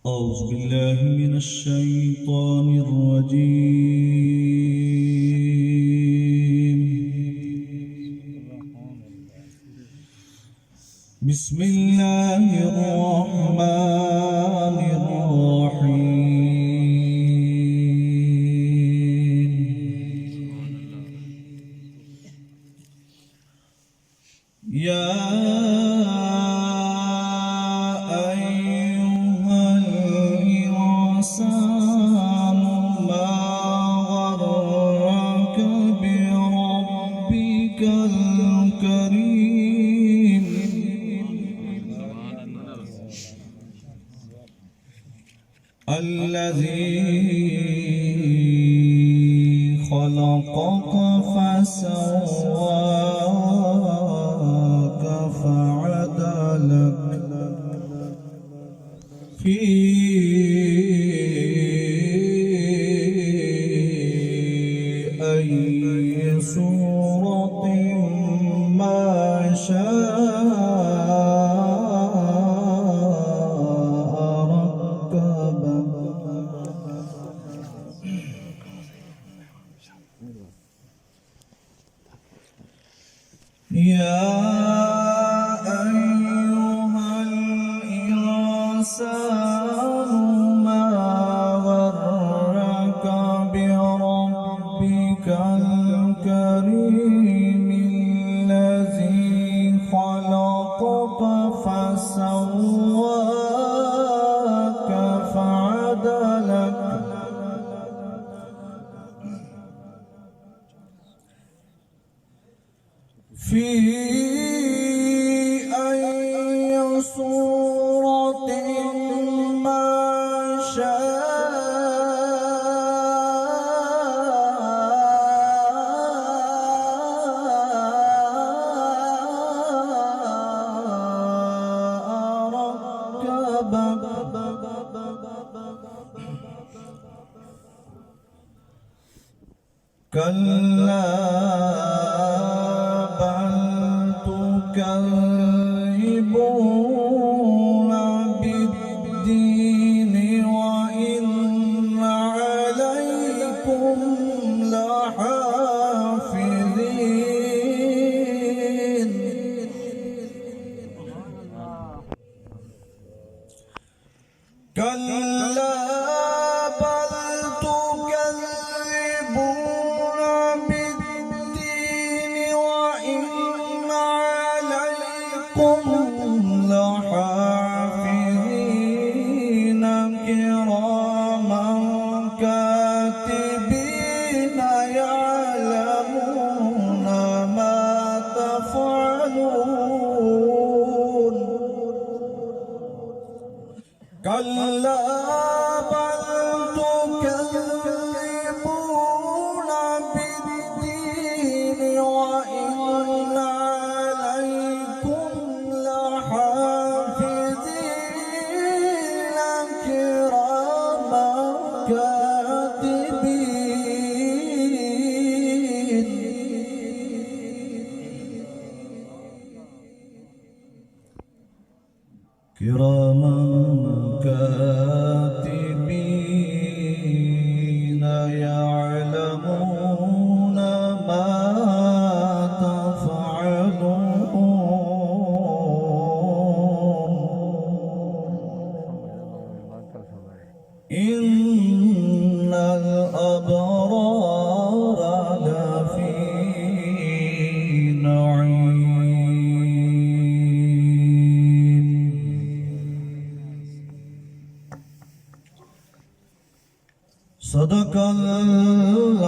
أعوذ بالله من الشيطان الرجيم. بسم الله الرحمن الرحيم. يا الذي خلقك فسواك فعدلك في أي صورة ما شاء يا أيها الإنسان ما غرك بربك الكريم الذي خلقك فسواك فعدلك في أي صورة ما شاء ركبك كلا تكذبون بالدين وإن عليكم لحافظين كلا بل تكذبون بالدين وإن عليكم لحافظين كراما كاتبين يعلمون ما تفعلون كلا بل تكذبون بالدين وإن عليكم لحافظين كراما كاتبين كراما كاتبين يعلمون ما تفعلون إن الأبرار لفي نعيم. صدق الله